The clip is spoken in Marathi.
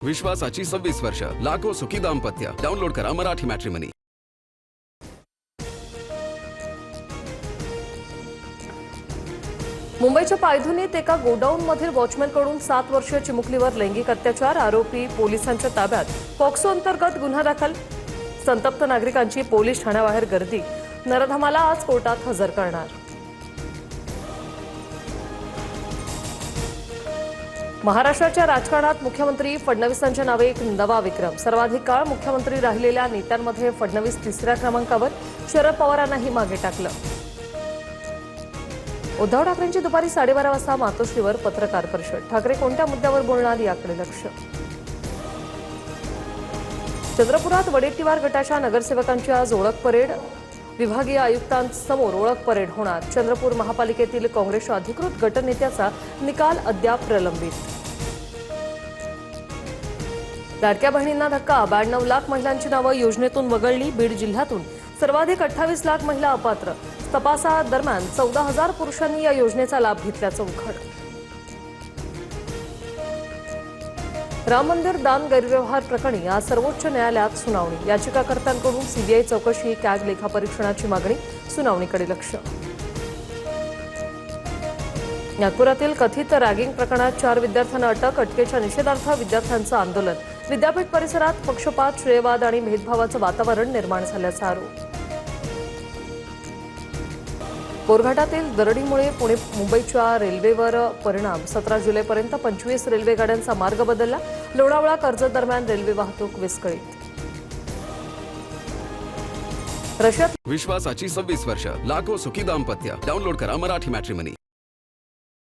विश्वासाची 26 वर्ष, लाखो सुखी दाम्पत्य. डाउनलोड करा मराठी मॅट्रिमनी. मुंबईच्या पायधुनीत एका गोडाऊनमधील वॉचमॅनकडून 7 वर्षीय चिमुकलीवर लैंगिक अत्याचार, आरोपी पोलिसांच्या ताब्यात. पॉक्सो अंतर्गत गुन्हा दाखल. संतप्त नागरिकांची पोलीस ठाण्याबाहेर गर्दी. नराधमाला आज कोर्टात हजर करणार. महाराष्ट्राच्या राजकारणात मुख्यमंत्री फडणवीसांच्या नावे एक नवा विक्रम. सर्वाधिक काळ मुख्यमंत्री राहिलेल्या नेत्यांमध्ये फडणवीस 3ऱ्या क्रमांकावर. शरद पवारांनाही मागे टाकलं. उद्धव ठाकरेंची दुपारी 12:30 वाजता मातोश्रीवर पत्रकार परिषद. ठाकरे कोणत्या मुद्द्यावर बोलणार याकडे लक्ष. चंद्रपुरात वडेट्टीवार गटाच्या नगरसेवकांची आज ओळख परेड. विभागीय आयुक्तांसमोर ओळख परेड होणार. चंद्रपूर महापालिकेतील काँग्रेसच्या अधिकृत गटनेत्याचा निकाल अद्याप प्रलंबित. लाडक्या बहिणींना धक्का. 92 लाख महिलांची नावं योजनेतून वगळली. बीड जिल्ह्यातून सर्वाधिक 28 लाख महिला अपात्र. तपासादरम्यान 14,000 पुरुषांनी या योजनेचा लाभ घेतल्याचं उघड. राम मंदिर दान गैरव्यवहार प्रकरणी आज सर्वोच्च न्यायालयात सुनावणी. याचिकाकर्त्यांकडून सीबीआय चौकशी, कॅग लेखापरीक्षणाची मागणी. सुनावणीकडे लक्ष. नागपुरातील कथित रॅगिंग प्रकरणात 4 विद्यार्थ्यांना अटक. अटकेच्या निषेधार्थ विद्यार्थ्यांचं आंदोलन. विद्यापीठ परिसरात पक्षपात, श्रेयवाद आणि भेदभावाचं वातावरण निर्माण झाल्याचा आरोप. बोरघाटातील दरडीमुळे पुणे मुंबईच्या रेल्वेवर परिणाम. 17 जुलैपर्यंत 25 रेल्वे गाड्यांचा मार्ग बदलला. लोणावळा कर्जत दरम्यान रेल्वे वाहतूक विस्कळीत. रशियात विश्वासाची 26 वर्ष, लाखो सुखी दाम्पत्य. डाउनलोड करा मराठी मॅट्रिमनी.